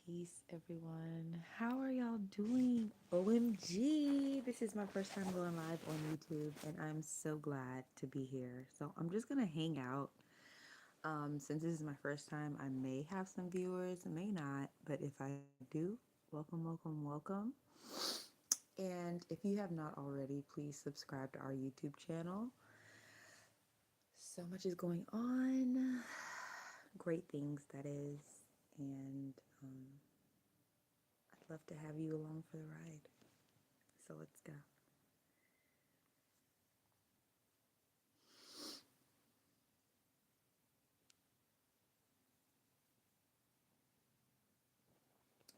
Peace, everyone. How are y'all doing? OMG, this is my first time going live on YouTube, and I'm so glad to be here. So I'm just gonna hang out. Since this is my first time, I may have some viewers, may not, but if I do, welcome, welcome, welcome. And if you have not already, please subscribe to our YouTube channel. So much is going on, great things, that is, and I'd love to have you along for the ride. So let's go.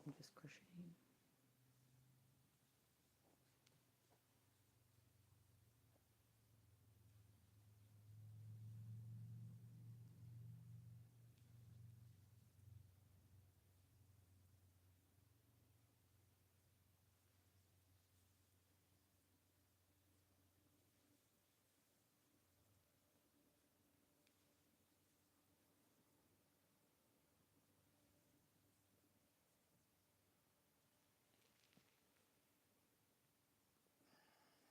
I'm just crocheting.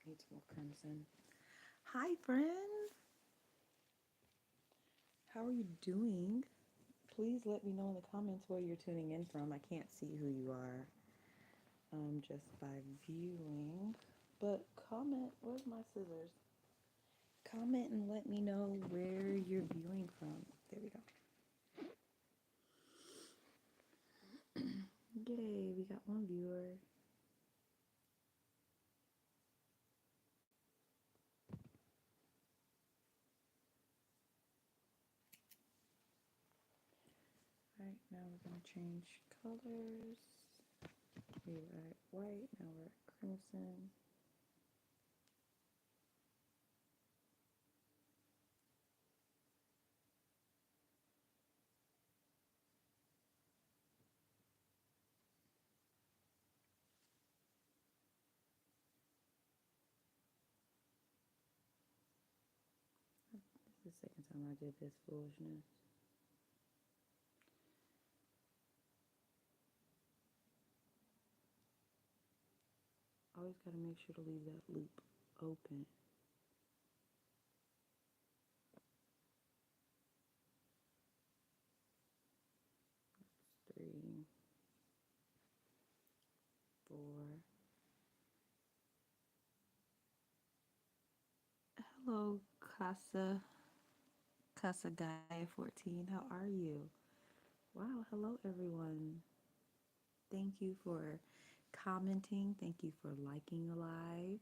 Need some more crimson. Hi, friends. How are you doing? Please let me know in the comments where you're tuning in from. I can't see who you are just by viewing. But comment. Where's my scissors? Comment and let me know where you're viewing from. There we go. Yay, we got one viewer. All right, now we're going to change colors. We were at white, now we're at crimson. This is the second time I did this foolishness. Always got to make sure to leave that loop open. That's 3, 4. Hello, Casa Gaia 14. How are you? Wow, hello everyone. Thank you for commenting. Thank you for liking a live.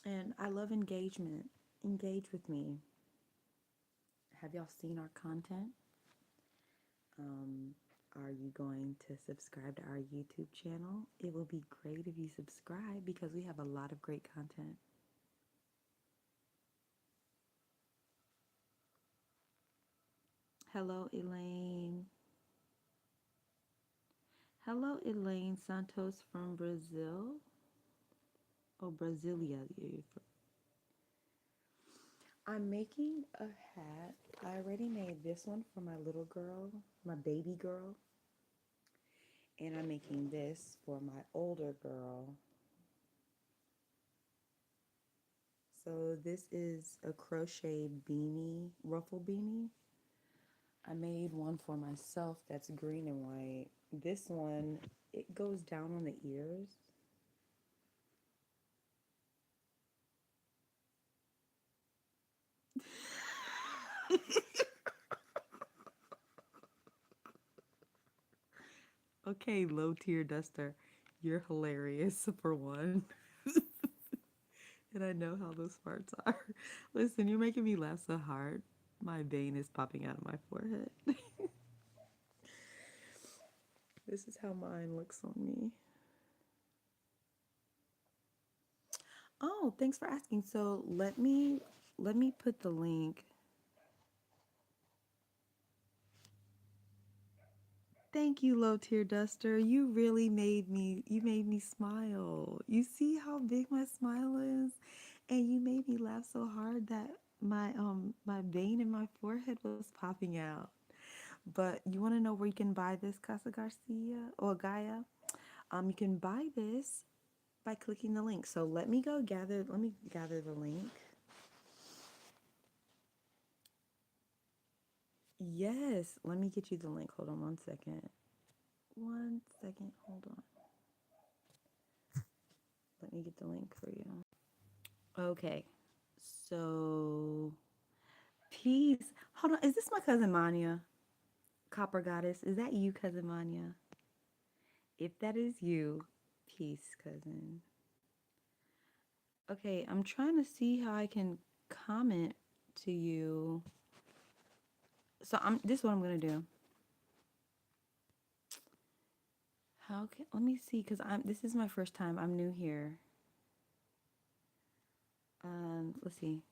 And I love engagement. Engage with me. Have y'all seen our content? Are you going to subscribe to our YouTube channel? It will be great if you subscribe because we have a lot of great content. Hello, Elaine. Hello, Elaine Santos from Brazil. Oh, Brasilia. I'm making a hat. I already made this one for my little girl, my baby girl. And I'm making this for my older girl. So this is a crochet beanie, ruffle beanie. I made one for myself that's green and white. This one, it goes down on the ears. Okay, low tier duster, you're hilarious for one. And I know how those parts are. Listen, you're making me laugh so hard. My vein is popping out of my forehead. This is how mine looks on me. Oh, thanks for asking. So let me put the link. Thank you, low tier duster. You made me smile. You see how big my smile is? And you made me laugh so hard that my vein in my forehead was popping out. But you want to know where you can buy this Casa Garcia or Gaia? You can buy this by clicking the link. So let me gather the link. Yes, let me get you the link. Hold on 1 second. 1 second, hold on. Let me get the link for you. Okay, so peace. Hold on, is this my cousin Manya? Copper Goddess, is that you, cousin Manya? If that is you, peace, cousin. Okay, I'm trying to see how I can comment to you. So this is what I'm gonna do. How can let me see, because this is my first time. I'm new here. Let's see.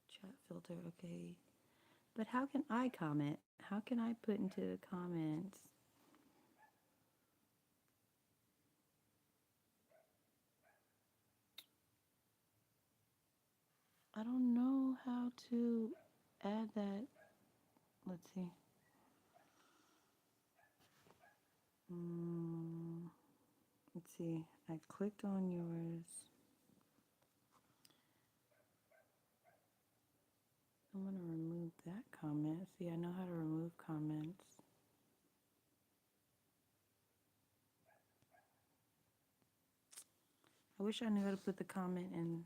Chat filter, okay. But how can I comment? How can I put into the comments? I don't know how to add that. Let's see. Mm, let's see. I clicked on yours. I'm going to remove that comment. See, I know how to remove comments. I wish I knew how to put the comment in.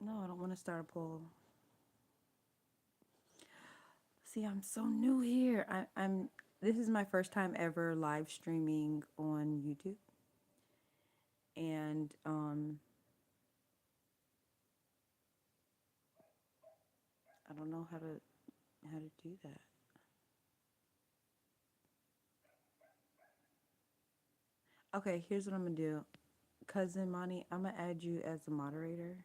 No, I don't want to start a poll. See, I'm so new here. I'm. This is my first time ever live streaming on YouTube, and I don't know how to do that. Okay, here's what I'm gonna do, cousin Monty. I'm gonna add you as a moderator.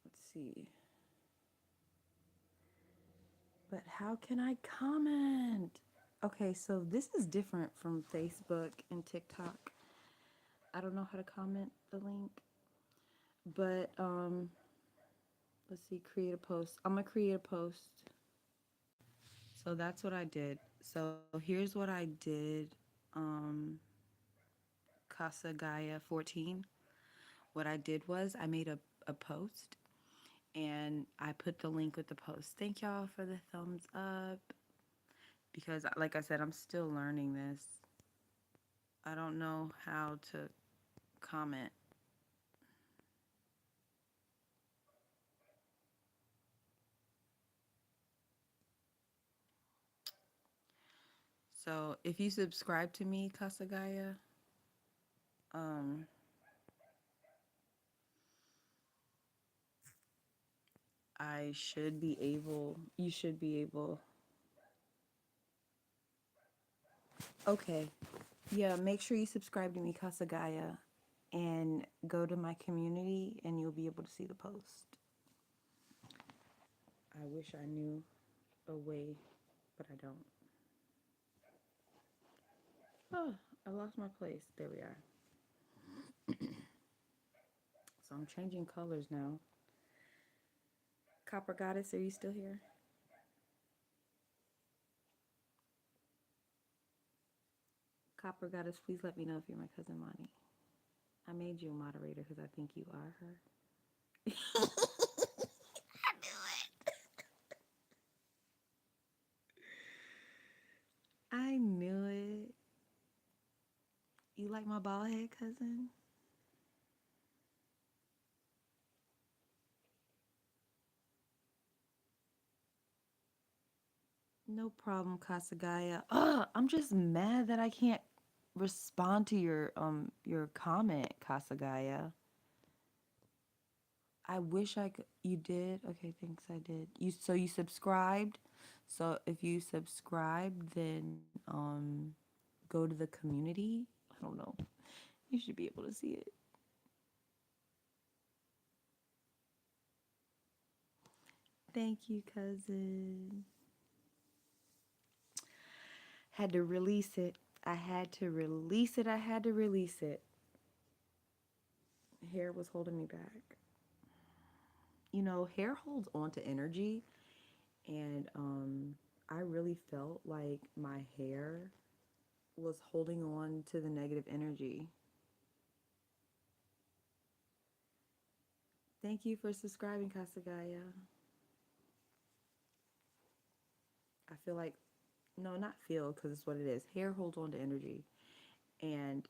Let's see. But how can I comment? Okay, so this is different from Facebook and TikTok. I don't know how to comment the link, but let's see, create a post. I'm gonna create a post. So that's what I did. So here's what I did. Um, Casa Gaia 14. What I did was I made a post and I put the link with the post. Thank y'all for the thumbs up because, like I said, I'm still learning this. I don't know how to comment. So if you subscribe to me, Casa Gaia, um, I should be able, you should be able. Okay. Yeah, make sure you subscribe to me, Casa Gaia, and go to my community and you'll be able to see the post. I wish I knew a way, but I don't. Oh, I lost my place. There we are. So I'm changing colors now. Copper Goddess, are you still here? Copper Goddess, please let me know if you're my cousin Monty. I made you a moderator because I think you are her. I knew it. I knew it. You like my bald head, cousin? No problem, Kasagaya. I'm just mad that I can't respond to your comment, Kasagaya. I wish I could. You did? Okay, thanks. I did. You subscribed. So if you subscribe, then go to the community. I don't know. You should be able to see it. Thank you, cousin. Had to release it. I had to release it. I had to release it. Hair was holding me back. You know, hair holds on to energy, and I really felt like my hair was holding on to the negative energy. Thank you for subscribing, Kasagaya. I feel like, no, not feel, because it's what it is. Hair holds on to energy. And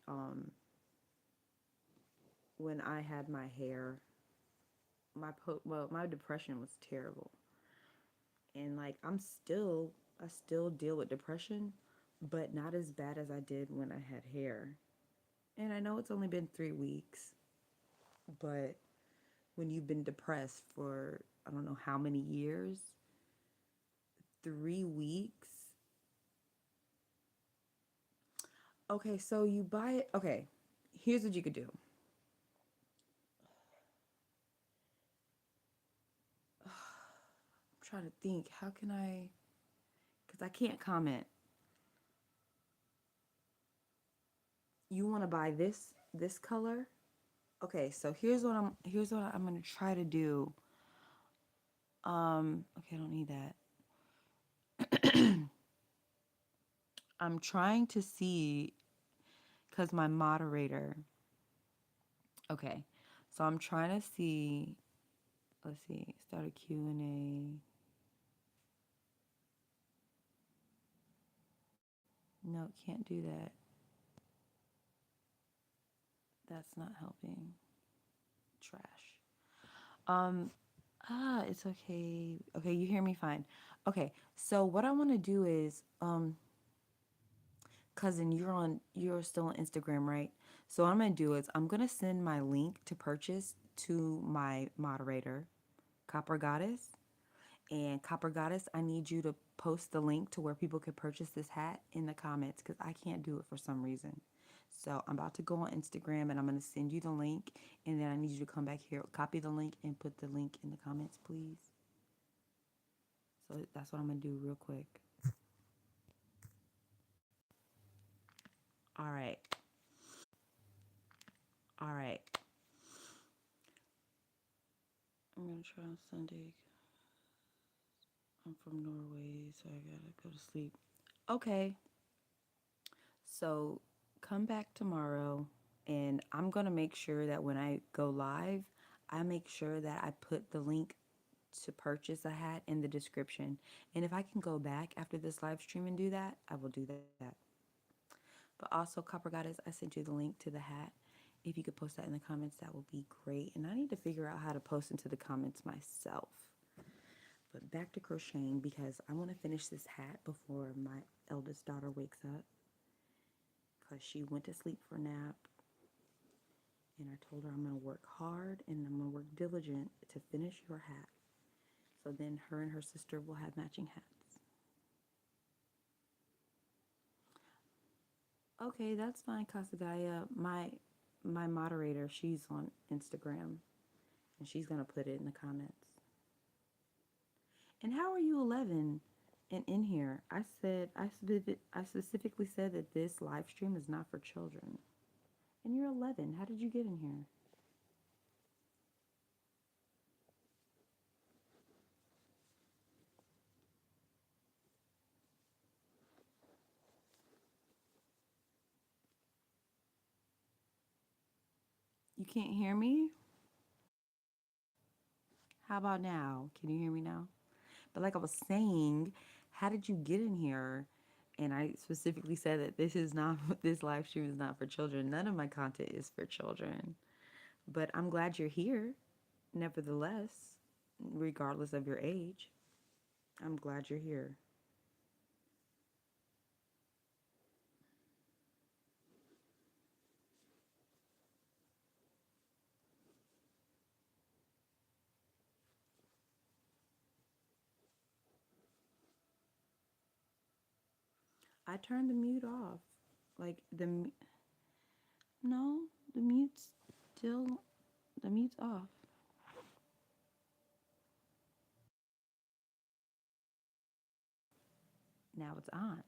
when I had my hair, well, my depression was terrible. And like, I still deal with depression, but not as bad as I did when I had hair. And I know it's only been 3 weeks, but when you've been depressed for I don't know how many years, 3 weeks. Okay, so you buy it. Okay, here's what you could do. I'm trying to think. How can I? Because I can't comment. You want to buy this color? Okay, so here's what I'm gonna try to do. Okay, I don't need that. I'm trying to see because my moderator. Okay, so I'm trying to see. Let's see. Start a Q&A. No, can't do that. That's not helping. Trash. Um, it's okay. Okay, you hear me fine. Okay, so what I want to do is, cousin, you're still on Instagram, right? So what I'm gonna do is I'm gonna send my link to purchase to my moderator, Copper Goddess. And Copper Goddess, I need you to post the link to where people can purchase this hat in the comments because I can't do it for some reason. So I'm about to go on Instagram and I'm going to send you the link. And then I need you to come back here, copy the link, and put the link in the comments, please. So that's what I'm going to do real quick. All right. All right. I'm going to try on Sunday. I'm from Norway, so I got to go to sleep. Okay. So come back tomorrow, and I'm going to make sure that when I go live, I make sure that I put the link to purchase a hat in the description. And if I can go back after this live stream and do that, I will do that. But also, Copper Goddess, I sent you the link to the hat. If you could post that in the comments, that would be great. And I need to figure out how to post into the comments myself. But back to crocheting because I want to finish this hat before my eldest daughter wakes up because she went to sleep for a nap. And I told her I'm going to work hard and I'm going to work diligent to finish your hat. So then her and her sister will have matching hats. Okay, that's fine, Kasagaya. My moderator, she's on Instagram and she's going to put it in the comments. And how are you 11 and in here? I specifically said that this live stream is not for children. And you're 11. How did you get in here? You can't hear me? How about now? Can you hear me now? But like I was saying, how did you get in here? And I specifically said that this is not this live stream is not for children. None of my content is for children. But I'm glad you're here, nevertheless, regardless of your age. I'm glad you're here. I turned the mute off. Like no, the mute's still the mute's off. Now it's on.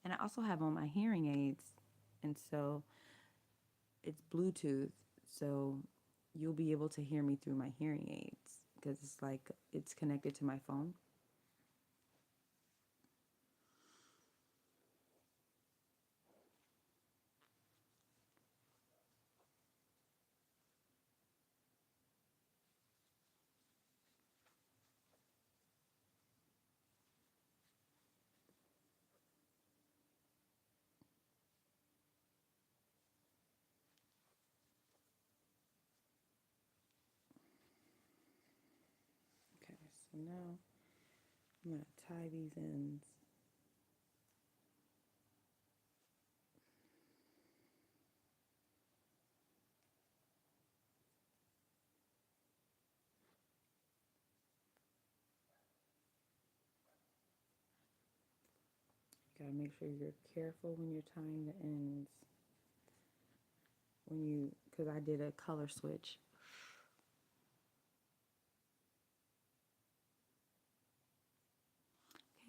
And I also have on my hearing aids. And so it's Bluetooth. So you'll be able to hear me through my hearing aids because it's like it's connected to my phone. Okay, so now I'm going to tie these ends. You got to make sure you're careful when you're tying the ends. When you, because I did a color switch.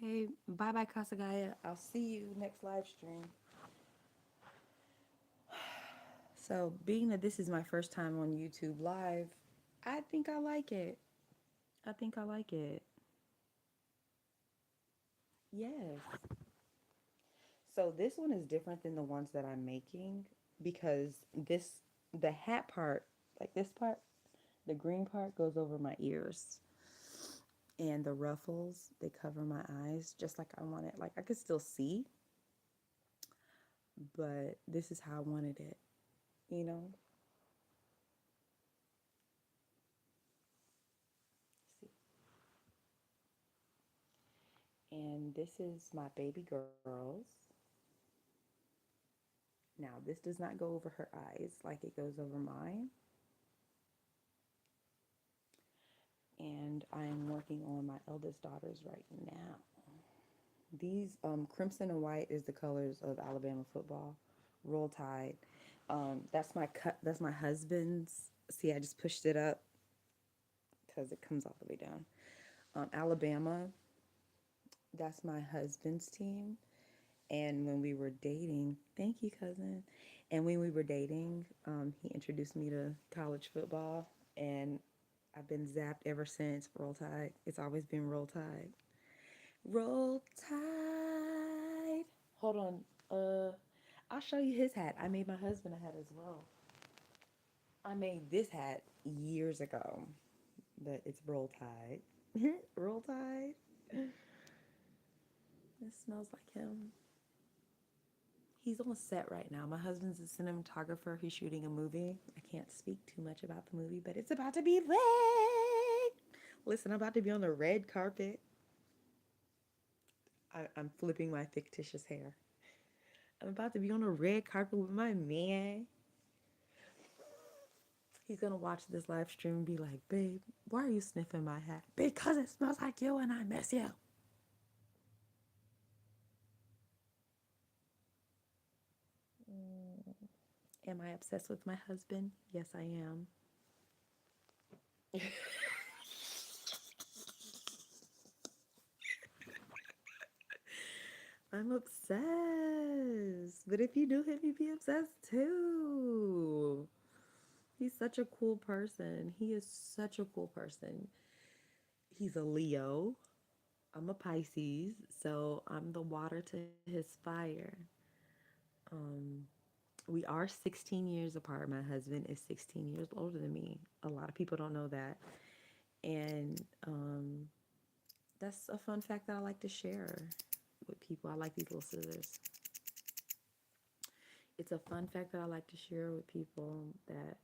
Okay, bye bye, Kasagaya. I'll see you next live stream. So, being that this is my first time on YouTube Live, I think I like it. I think I like it. Yes. So, this one is different than the ones that I'm making because the hat part, like this part, the green part goes over my ears. And the ruffles, they cover my eyes just like I want it. Like I could still see, but this is how I wanted it, you know? See. And this is my baby girls. Now, this does not go over her eyes like it goes over mine. And I am working on my eldest daughters right now. These crimson and white is the colors of Alabama football. Roll Tide. That's my cut. That's my husband's. See, I just pushed it up because it comes all the way down. Alabama. That's my husband's team. And when we were dating, thank you, cousin. And when we were dating, he introduced me to college football, and I've been zapped ever since. Roll Tide. It's always been Roll Tide. Roll Tide. Hold on. I'll show you his hat. I made my husband a hat as well. I made this hat years ago, but it's Roll Tide. Roll Tide. It smells like him. He's on set right now. My husband's a cinematographer. He's shooting a movie. I can't speak too much about the movie, but it's about to be lit. Listen, I'm about to be on the red carpet. I'm flipping my fictitious hair. I'm about to be on a red carpet with my man. He's gonna watch this live stream and be like, babe, why are you sniffing my hat? Because it smells like you and I miss you. Am I obsessed with my husband? Yes, I am. I'm obsessed. But if you knew him, you'd be obsessed too. He's such a cool person. He is such a cool person. He's a Leo. I'm a Pisces, so I'm the water to his fire. Um, we are 16 years apart. My husband is 16 years older than me. A lot of people don't know that. And that's a fun fact that I like to share with people. I like these little scissors. It's a fun fact that I like to share with people that,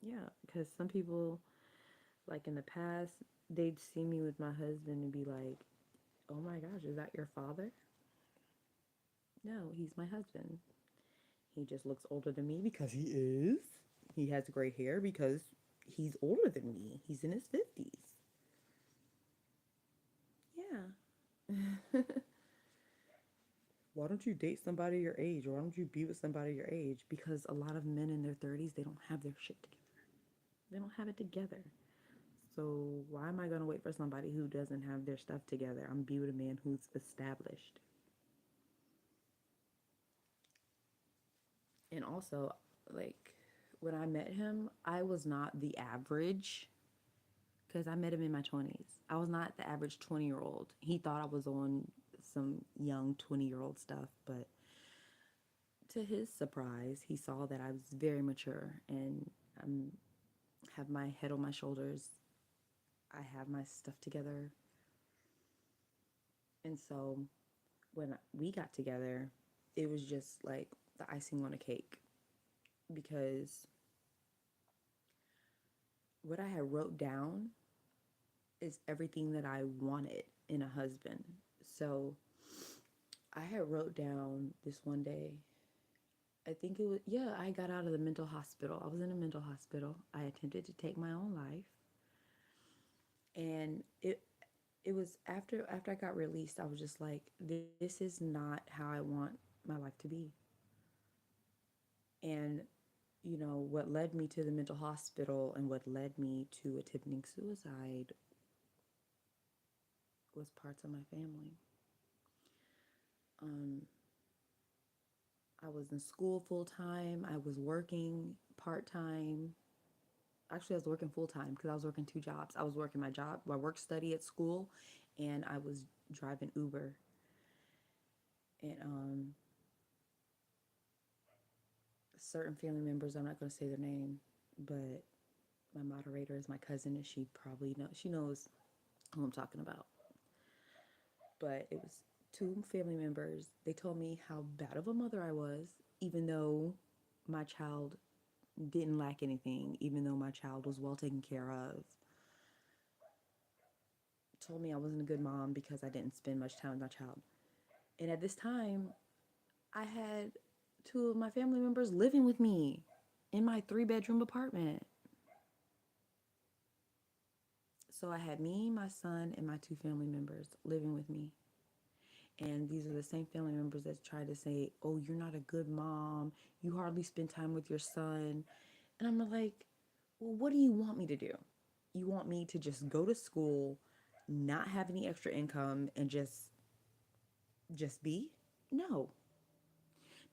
yeah, because some people, like in the past, they'd see me with my husband and be like, oh my gosh, is that your father? No, he's my husband. He just looks older than me because he is. He has gray hair because he's older than me. He's in his 50s. Yeah. Why don't you date somebody your age? Or why don't you be with somebody your age? Because a lot of men in their 30s, they don't have their shit together. They don't have it together. So why am I going to wait for somebody who doesn't have their stuff together? I'm be with a man who's established. And also, like, when I met him, I was not the average because I met him in my 20s. I was not the average 20-year-old. He thought I was on some young 20-year-old stuff, but to his surprise, he saw that I was very mature and I have my head on my shoulders. I have my stuff together. And so when we got together, it was just like the icing on a cake because what I had wrote down is everything that I wanted in a husband. So I had wrote down this one day. I think it was, yeah, I got out of the mental hospital. I was in a mental hospital. I attempted to take my own life. And it was after I got released, I was just like, this is not how I want my life to be. And what led me to the mental hospital and what led me to attempting suicide was parts of my family. Um, I was in school full time. I was working part time. Actually, I was working full time because I was working two jobs. I was working my work study at school, and I was driving Uber. And certain family members, I'm not going to say their name, but my moderator is my cousin, and she knows who I'm talking about. But it was two family members. They told me how bad of a mother I was, even though my child didn't lack anything, even though my child was well taken care of. Told me I wasn't a good mom because I didn't spend much time with my child. And at this time, I had two of my family members living with me in my 3-bedroom apartment. So I had me, my son, and my two family members living with me. And these are the same family members that try to say, oh, you're not a good mom. You hardly spend time with your son. And I'm like, well, what do you want me to do? You want me to just go to school, not have any extra income, and just be? No.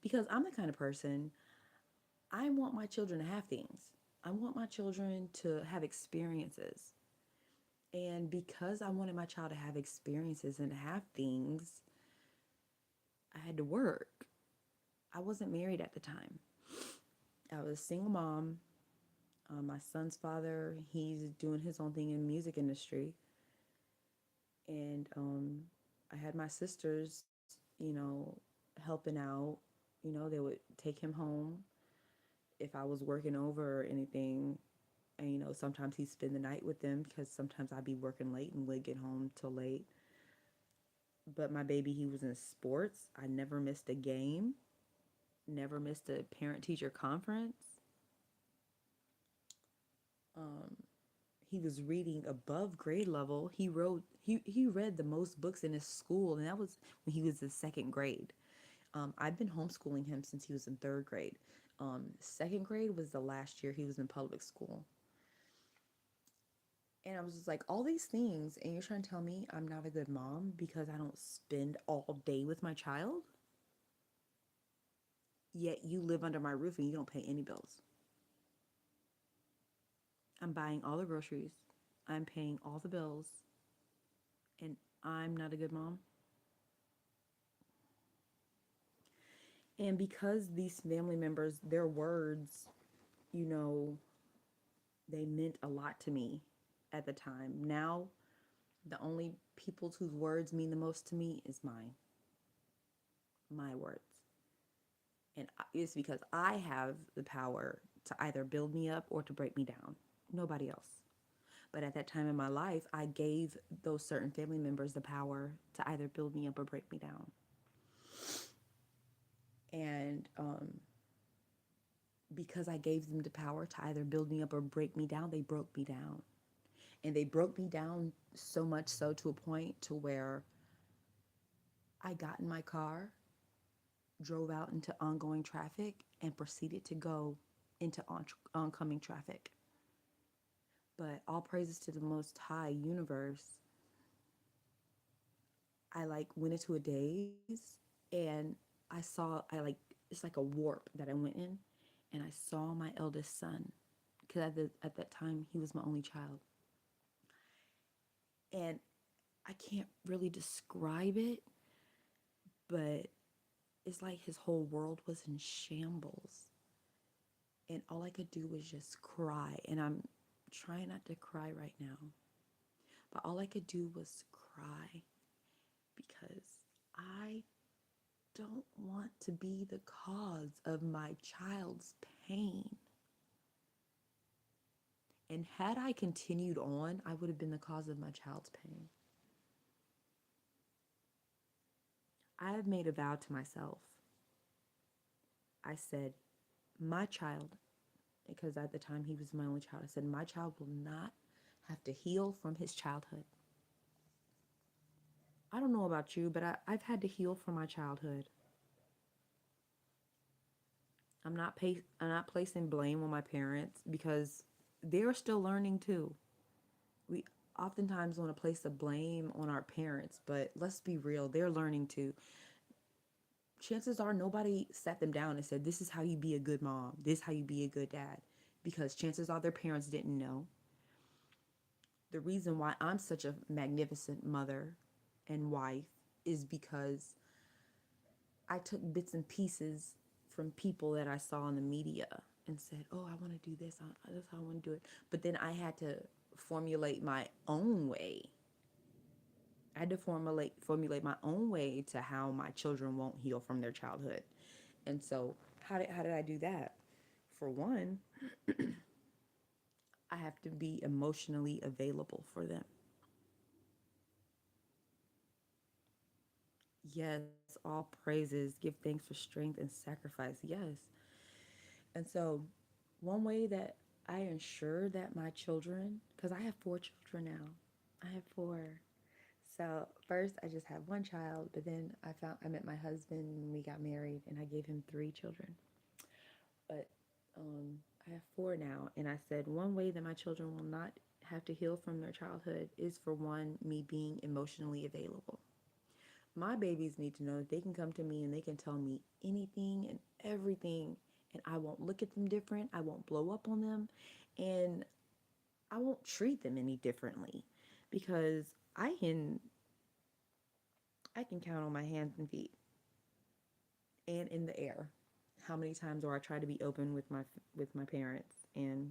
Because I'm the kind of person, I want my children to have things. I want my children to have experiences. And because I wanted my child to have experiences and have things, I had to work. I wasn't married at the time. I was a single mom. My son's father, he's doing his own thing in the music industry. And I had my sisters, helping out. They would take him home if I was working over or anything. And, sometimes he'd spend the night with them because sometimes I'd be working late and would get home till late. But my baby, he was in sports. I never missed a game, never missed a parent teacher conference. Um, he was reading above grade level. He read the most books in his school, and that was when he was in second grade. I've been homeschooling him since he was in third grade. Second grade was the last year he was in public school. And I was just like, all these things, and you're trying to tell me I'm not a good mom because I don't spend all day with my child? Yet you live under my roof and you don't pay any bills. I'm buying all the groceries, I'm paying all the bills, and I'm not a good mom. And because these family members, their words, you know, they meant a lot to me at the time. Now, the only people whose words mean the most to me is my words. And it's because I have the power to either build me up or to break me down. Nobody else. But at that time in my life, I gave those certain family members the power to either build me up or break me down. And because I gave them the power to either build me up or break me down, they broke me down. And they broke me down so much so to a point to where I got in my car, drove out into ongoing traffic, and proceeded to go into oncoming traffic. But all praises to the Most High Universe. I like went into a daze and I saw, I like it's like a warp that I went in, and I saw my eldest son, because at that time he was my only child, and I can't really describe it, but it's like his whole world was in shambles, and all I could do was just cry, and I'm trying not to cry right now, but all I could do was cry because I don't want to be the cause of my child's pain. And had I continued on, I would have been the cause of my child's pain. I have made a vow to myself. I said, my child, because at the time he was my only child, I said, my child will not have to heal from his childhood. I don't know about you, but I've had to heal from my childhood. I'm not placing blame on my parents because they're still learning too. We oftentimes want to place the blame on our parents, but let's be real, they're learning too. Chances are nobody sat them down and said, this is how you be a good mom, this is how you be a good dad, because chances are their parents didn't know. The reason why I'm such a magnificent mother and wife is because I took bits and pieces from people that I saw in the media and said, oh, I want to do this. That's how I want to do it. But then I had to formulate my own way. I had to formulate my own way to how my children won't heal from their childhood. And so how did I do that? For one, I have to be emotionally available for them. Yes, all praises, give thanks for strength and sacrifice. Yes. And so one way that I ensure that my children, because I have four children now, I have four. So first, I just had one child, but then I met my husband, and we got married, and I gave him three children. But I have four now, and I said one way that my children will not have to heal from their childhood is, for one, me being emotionally available. My babies need to know that they can come to me and they can tell me anything and everything, and I won't look at them different. I won't blow up on them, and I won't treat them any differently, because I can count on my hands and feet and in the air how many times do I try to be open with my parents, and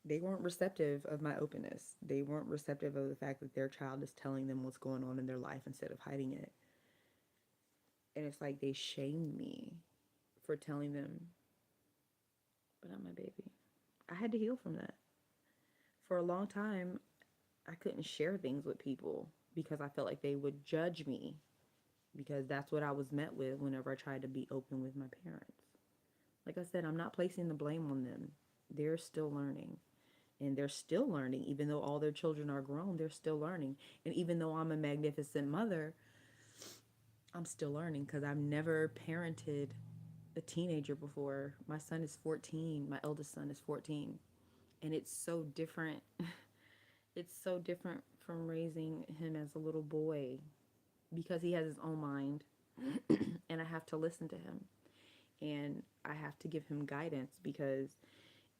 they weren't receptive of my openness. They weren't receptive of the fact that their child is telling them what's going on in their life instead of hiding it. And it's like they shamed me for telling them, but I'm my baby. I had to heal from that. For a long time, I couldn't share things with people because I felt like they would judge me, because that's what I was met with whenever I tried to be open with my parents. Like I said, I'm not placing the blame on them. They're still learning. And they're still learning, even though all their children are grown, they're still learning. And even though I'm a magnificent mother, I'm still learning because I've never parented a teenager before. My son is 14. My eldest son is 14. And it's so different. It's so different from raising him as a little boy because he has his own mind and I have to listen to him and I have to give him guidance because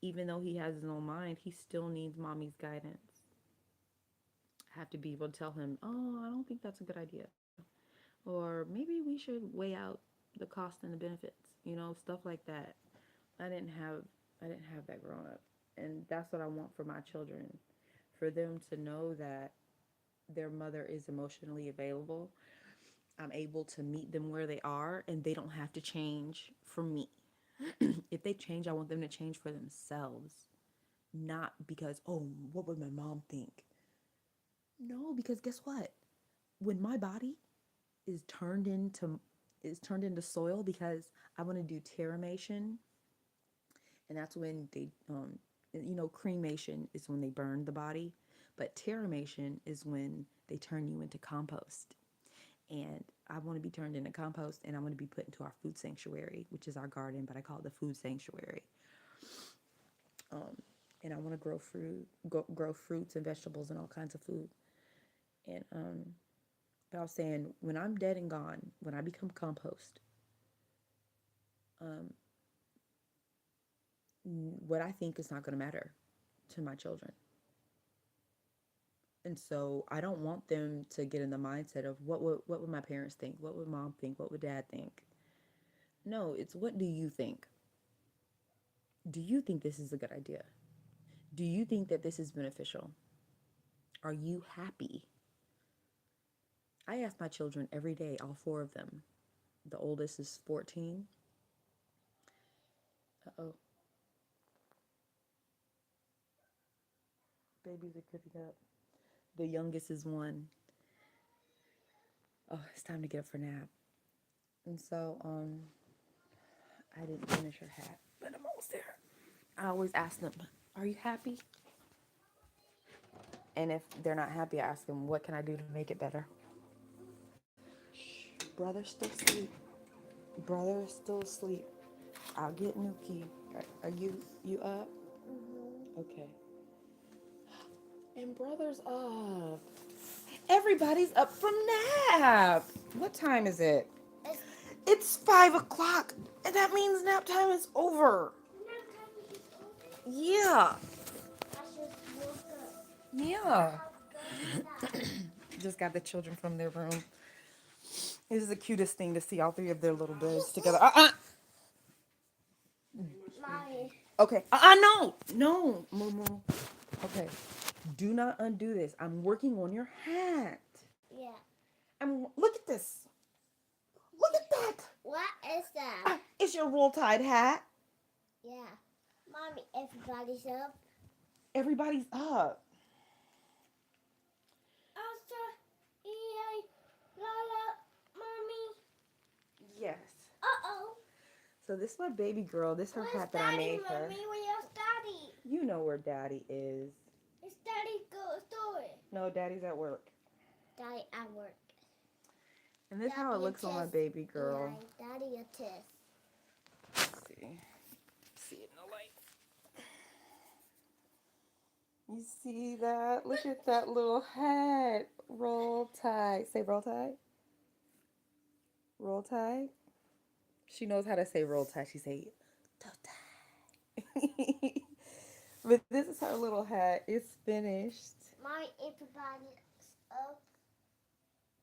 even though he has his own mind, he still needs mommy's guidance. I have to be able to tell him, oh, I don't think that's a good idea. Or maybe we should weigh out the cost and the benefits, stuff like that. I didn't have I didn't have that growing up. And that's what I want for my children. For them to know that their mother is emotionally available. I'm able to meet them where they are and they don't have to change for me. If they change, I want them to change for themselves. Not because, oh, what would my mom think? No, because guess what? When my body is turned into soil, because I want to do terramation, and that's when cremation is when they burn the body, but terramation is when they turn you into compost. And I want to be turned into compost, and I want to be put into our food sanctuary, which is our garden, but I call it the food sanctuary. And I want to grow fruits and vegetables and all kinds of food. And but I was saying, when I'm dead and gone, when I become compost, um, what I think is not going to matter to my children. And so I don't want them to get in the mindset of what would my parents think? What would mom think? What would dad think? No, it's what do you think? Do you think this is a good idea? Do you think that this is beneficial? Are you happy? I ask my children every day, all four of them. The oldest is 14. Uh-oh, babies are creeping up. The youngest is 1. Oh, it's time to get up for nap. And so, I didn't finish her hat, but I'm almost there. I always ask them, are you happy? And if they're not happy, I ask them, what can I do to make it better? Shh, brother's still asleep. Brother is still asleep. I'll get Nuki. Are you up? Okay. And brother's up. Everybody's up from nap. What time is it? It's 5 o'clock, and that means nap time is over. Yeah. Yeah. Just got the children from their room. It is the cutest thing to see all three of their little beds together. Mommy. Okay. No. No, Momo. Okay. Do not undo this. I'm working on your hat. Yeah. Look at this. Look at that. What is that? It's your roll tide hat. Yeah. Mommy, everybody's up. Everybody's up. Elsa, EA, Lala, Mommy. Yes. Uh-oh. So this is my baby girl. This is her Where's hat that I Daddy, made her. Mommy? Where's Daddy? You know where Daddy is. Is Daddy go store? No, Daddy's at work. Daddy at work. And this is how it Daddy looks on my test. baby girl. Yeah, Daddy a test. Let's see. See it in the light. You see that? Look at that little hat. Roll Tide. Say Roll Tide. Roll Tide. She knows how to say Roll Tide. She say Toe Tide. But this is her little hat. It's finished. Mommy, everybody's up.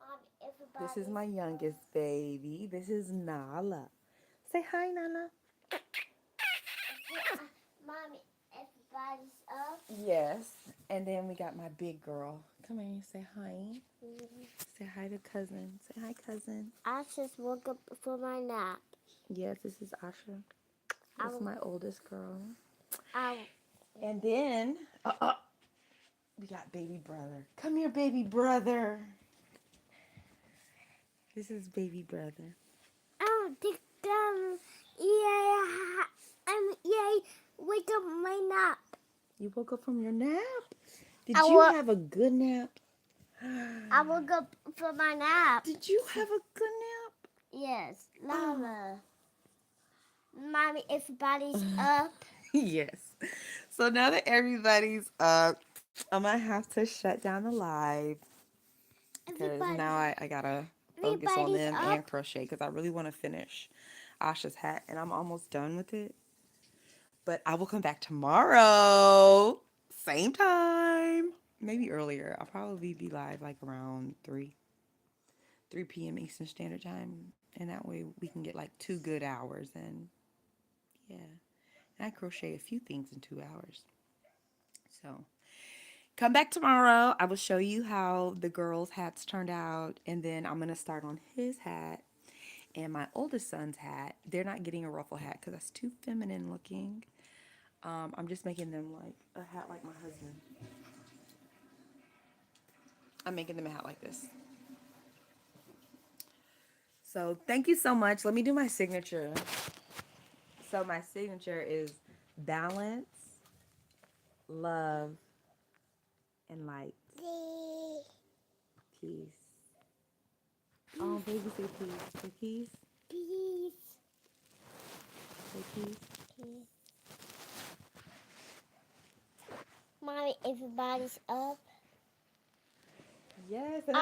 Mommy, everybody's This is my youngest baby. This is Nala. Say hi, Nala. Yeah. Mommy, everybody's up. Yes. And then we got my big girl. Come here, say hi. Say hi to cousin. Say hi, cousin. I just woke up for my nap. Yes, this is Asha. That's my oldest girl. Ow. And then we got baby brother. Come here, baby brother. This is baby brother. Oh, yay, wake up my nap. You woke up from your nap? Did I you wo- have a good nap? I woke up for my nap. Did you have a good nap? Yes, Mama. Mommy, everybody's up. Yes. So now that everybody's up, I'm going to have to shut down the live. Because now I got to focus on Everybody's them up. and crochet. Because I really want to finish Asha's hat. And I'm almost done with it. But I will come back tomorrow. Same time. Maybe earlier. I'll probably be live like around 3 p.m. Eastern Standard Time. And that way we can get like 2 good hours. And yeah. And I crochet a few things in 2 hours. So come back tomorrow. I will show you how the girls' hats turned out. And then I'm going to start on his hat and my oldest son's hat. They're not getting a ruffle hat because that's too feminine looking. I'm just making them like a hat like my husband. I'm making them a hat like this. So thank you so much. Let me do my signature. So my signature is balance, love, and light. Peace. Oh, baby, say peace. Say peace. Peace. Say peace. Mommy, everybody's up. Yes, and